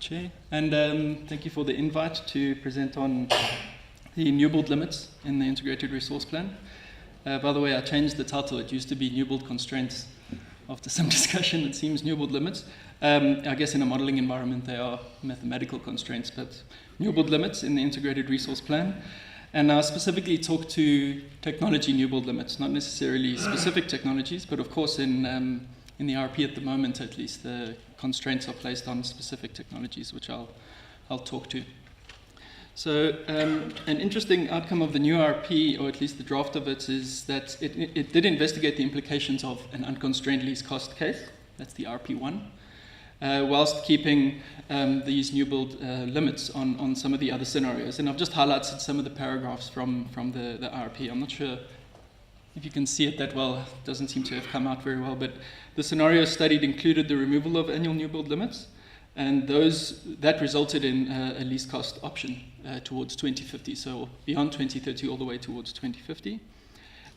Chair, and thank you for the invite to present on the new build limits in the Integrated Resource Plan. By the way, I changed the title. It used to be new build constraints. After some discussion, it seems new build limits. I guess in a modeling environment, they are mathematical constraints, but new build limits in the Integrated Resource Plan. And I specifically talk to technology new build limits, not necessarily specific technologies, but of course in the IRP at the moment, at least, the constraints are placed on specific technologies, which I'll talk to. So an interesting outcome of the new IRP, or at least the draft of it, is that it did investigate the implications of an unconstrained least cost case. That's the IRP1. Whilst keeping these new build limits on some of the other scenarios. And I've just highlighted some of the paragraphs from the IRP. I'm not sure if you can see it that well. It doesn't seem to have come out very well, but the scenarios studied included the removal of annual new build limits, and that resulted in a least cost option towards 2050, so beyond 2030 all the way towards 2050.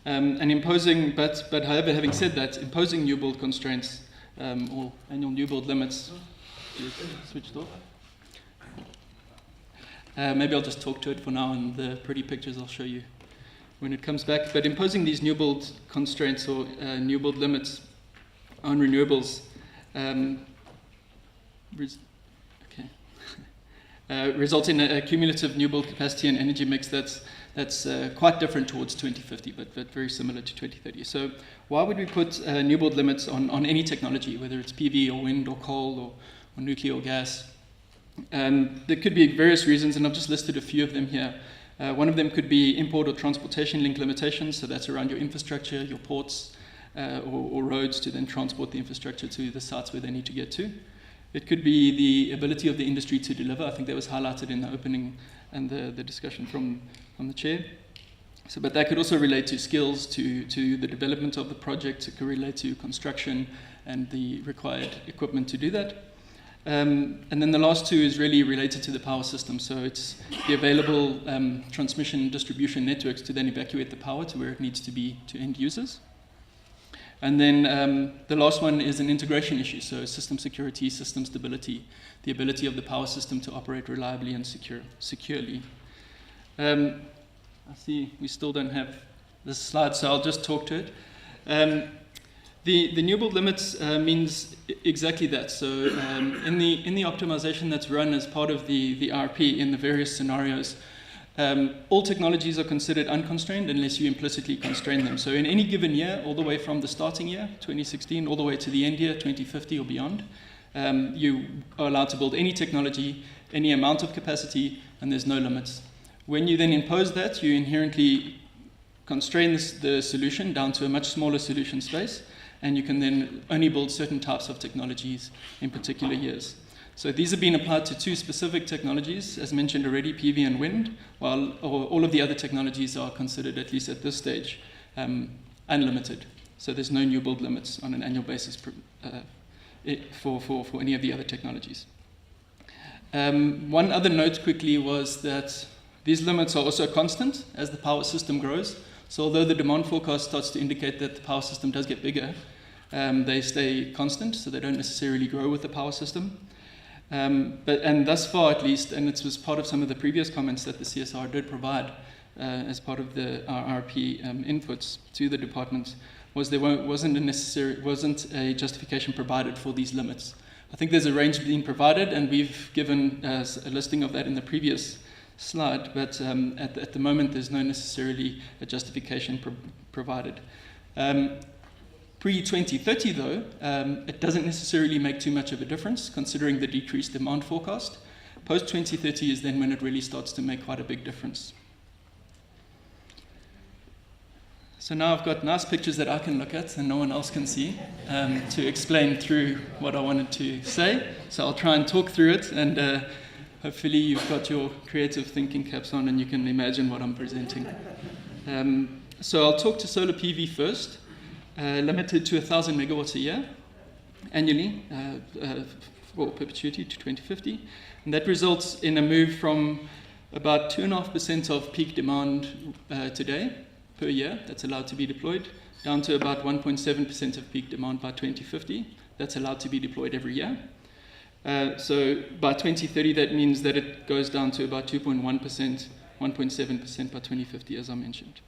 And imposing, but however, having said that, imposing new build constraints or annual new build limits. Switched off. Maybe I'll just talk to it for now, and the pretty pictures I'll show you when it comes back. But imposing these new build constraints or new build limits on renewables results in a cumulative new build capacity and energy mix that's quite different towards 2050, but very similar to 2030. So why would we put new build limits on any technology, whether it's PV or wind or coal or nuclear or gas? There could be various reasons, and I've just listed a few of them here. One of them could be import or transportation link limitations, so that's around your infrastructure, your ports, or roads to then transport the infrastructure to the sites where they need to get to. It could be the ability of the industry to deliver. I think that was highlighted in the opening and the discussion from the chair. So, but that could also relate to skills, to the development of the project. It could relate to construction and the required equipment to do that. And then the last two is really related to the power system. So it's the available transmission and distribution networks to then evacuate the power to where it needs to be to end users. And then the last one is an integration issue, so system security, system stability, the ability of the power system to operate reliably and securely. I see we still don't have this slide, so I'll just talk to it. The new build limits means exactly that. So in the optimization that's run as part of the IRP in the various scenarios, all technologies are considered unconstrained unless you implicitly constrain them. So in any given year, all the way from the starting year, 2016, all the way to the end year, 2050 or beyond, you are allowed to build any technology, any amount of capacity, and there's no limits. When you then impose that, you inherently constrain the solution down to a much smaller solution space, and you can then only build certain types of technologies in particular years. So these have been applied to two specific technologies, as mentioned already, PV and wind, while all of the other technologies are considered, at least at this stage, unlimited. So there's no new build limits on an annual basis for any of the other technologies. One other note quickly was that these limits are also constant as the power system grows. So although the demand forecast starts to indicate that the power system does get bigger, they stay constant, so they don't necessarily grow with the power system. And thus far, at least, and it was part of some of the previous comments that the CSR did provide as part of the RRP inputs to the department, was there wasn't a justification provided for these limits. I think there's a range being provided, and we've given a listing of that in the previous slide, but at the moment there's no necessarily a justification provided. Pre-2030 though, it doesn't necessarily make too much of a difference considering the decreased demand forecast. Post-2030 is then when it really starts to make quite a big difference. So now I've got nice pictures that I can look at and no one else can see to explain through what I wanted to say. So I'll try and talk through it, and hopefully you've got your creative thinking caps on and you can imagine what I'm presenting. So I'll talk to solar PV first. Limited to 1,000 megawatts a year annually for perpetuity to 2050. And that results in a move from about 2.5% of peak demand today per year that's allowed to be deployed, down to about 1.7% of peak demand by 2050 that's allowed to be deployed every year. So by 2030, that means that it goes down to about 2.1%, 1.7% by 2050, as I mentioned.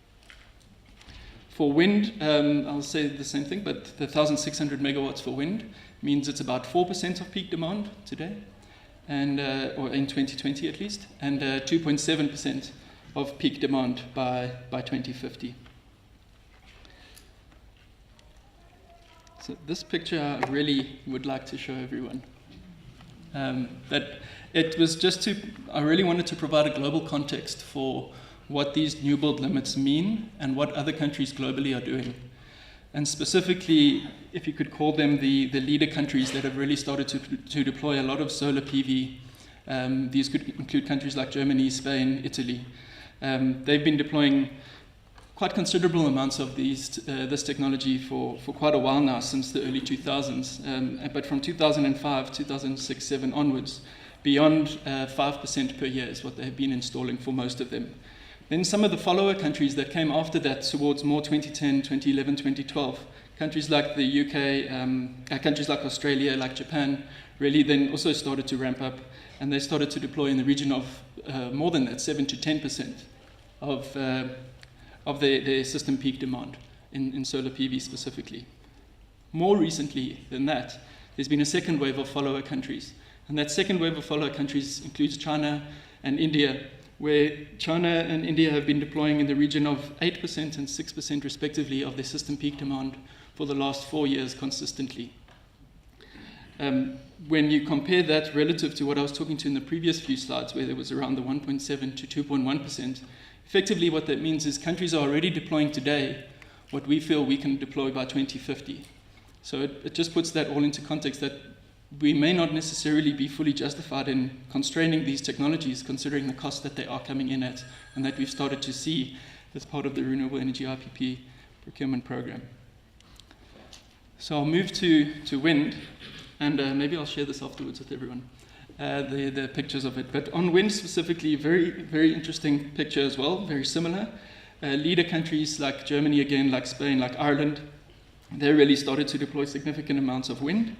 For wind, I'll say the same thing, but the 1,600 megawatts for wind means it's about 4% of peak demand today, and or in 2020 at least, and 2.7% of peak demand by 2050. So this picture I really would like to show everyone. That it was just I really wanted to provide a global context for what these new build limits mean and what other countries globally are doing. And specifically, if you could call them the leader countries that have really started to deploy a lot of solar PV. These could include countries like Germany, Spain, Italy. They've been deploying quite considerable amounts of this technology for quite a while now, since the early 2000s. But from 2005, 2006, 2007 onwards, beyond 5% per year is what they have been installing for most of them. Then some of the follower countries that came after that, towards more 2010, 2011, 2012, countries like the UK, countries like Australia, like Japan, really then also started to ramp up, and they started to deploy in the region of more than that, 7 to 10% of their system peak demand in solar PV specifically. More recently than that, there's been a second wave of follower countries, and that second wave of follower countries includes China and India, where China and India have been deploying in the region of 8% and 6% respectively of their system peak demand for the last 4 years consistently. When you compare that relative to what I was talking to in the previous few slides, where there was around the 1.7 to 2.1%, effectively what that means is countries are already deploying today what we feel we can deploy by 2050. So it just puts that all into context, that we may not necessarily be fully justified in constraining these technologies, considering the cost that they are coming in at, and that we've started to see as part of the Renewable Energy IPP procurement program. So I'll move to wind, and maybe I'll share this afterwards with everyone, the pictures of it. But on wind specifically, very, very interesting picture as well, very similar. Leader countries like Germany again, like Spain, like Ireland, they really started to deploy significant amounts of wind.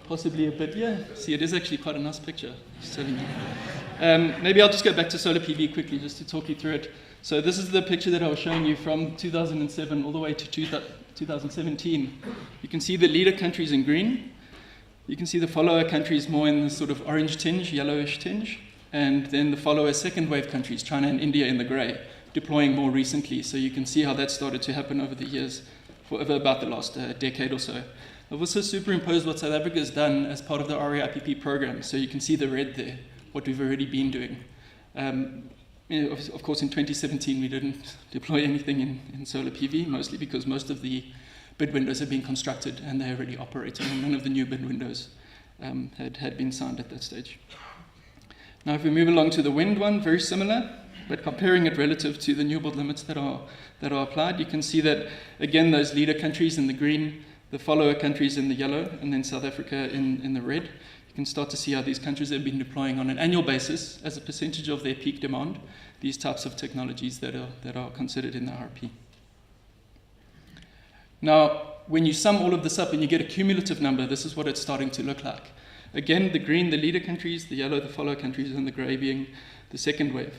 Possibly a bit, yeah. See, it is actually quite a nice picture, just telling you. Maybe I'll just go back to solar PV quickly, just to talk you through it. So this is the picture that I was showing you from 2007 all the way to 2017. You can see the leader countries in green. You can see the follower countries more in the sort of orange tinge, yellowish tinge. And then the follower second wave countries, China and India in the gray, deploying more recently. So you can see how that started to happen over the years, for over about the last decade or so. I've also superimposed what South Africa has done as part of the REIPP program. So you can see the red there, what we've already been doing. Of course, in 2017, we didn't deploy anything in solar PV, mostly because most of the bid windows have been constructed and they're already operating, and none of the new bid windows had been signed at that stage. Now, if we move along to the wind one, very similar, but comparing it relative to the new build limits that are applied, you can see that, again, those leader countries in the green, the follower countries in the yellow, and then South Africa in the red. You can start to see how these countries have been deploying on an annual basis as a percentage of their peak demand, these types of technologies that are considered in the IRP. Now, when you sum all of this up and you get a cumulative number, this is what it's starting to look like. Again, the green, the leader countries, the yellow, the follower countries, and the grey being the second wave.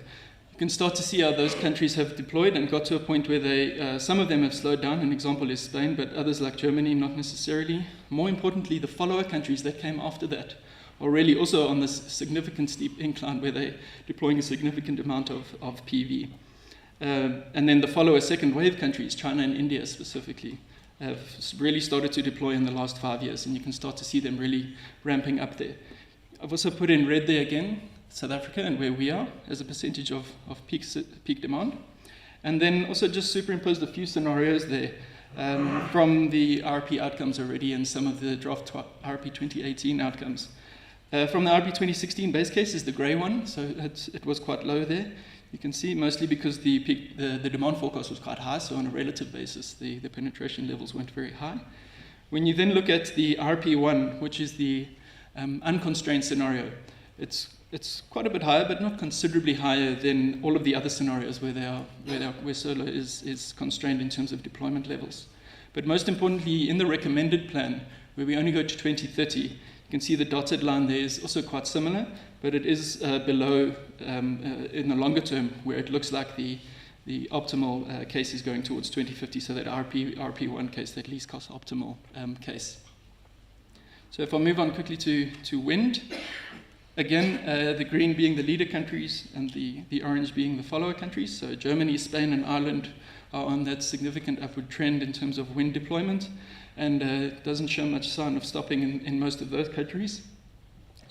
You can start to see how those countries have deployed and got to a point where some of them have slowed down. An example is Spain, but others like Germany, not necessarily. More importantly, the follower countries that came after that are really also on this significant steep incline where they're deploying a significant amount of PV. And then the follower second wave countries, China and India specifically, have really started to deploy in the last 5 years, and you can start to see them really ramping up there. I've also put in red there again, South Africa and where we are as a percentage of peak demand. And then also just superimposed a few scenarios there from the IRP outcomes already and some of the draft IRP 2018 outcomes. From the IRP 2016 base case is the grey one, so it was quite low there. You can see mostly because the demand forecast was quite high, so on a relative basis the penetration levels weren't very high. When you then look at the IRP1, which is the unconstrained scenario, it's quite a bit higher, but not considerably higher than all of the other scenarios where solar is constrained in terms of deployment levels. But most importantly, in the recommended plan, where we only go to 2030, You can see the dotted line there is also quite similar, but it is below in the longer term, where it looks like the optimal case is going towards 2050, so that RP1 case, that least cost optimal case. So if I move on quickly to wind, again, the green being the leader countries and the orange being the follower countries. So Germany, Spain, and Ireland are on that significant upward trend in terms of wind deployment, and doesn't show much sign of stopping in most of those countries.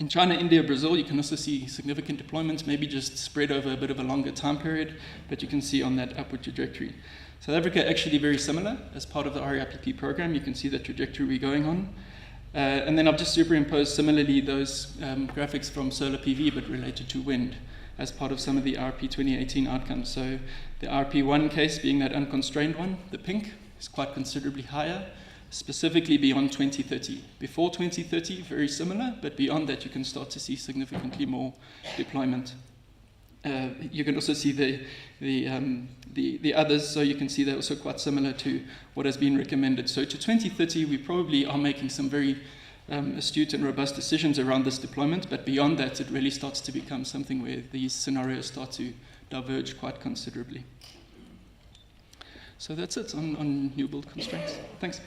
In China, India, Brazil, you can also see significant deployments, maybe just spread over a bit of a longer time period, but you can see on that upward trajectory. South Africa, actually very similar. As part of the RIPP program, you can see the trajectory we're going on. And then I've just superimposed similarly those graphics from solar PV, but related to wind, as part of some of the RP 2018 outcomes. So the RP1 case being that unconstrained one, the pink, is quite considerably higher, specifically beyond 2030. Before 2030, very similar, but beyond that you can start to see significantly more deployment. You can also see the others, so you can see they're also quite similar to what has been recommended. So to 2030, we probably are making some very astute and robust decisions around this deployment, but beyond that, it really starts to become something where these scenarios start to diverge quite considerably. So that's it on new build constraints. Thanks.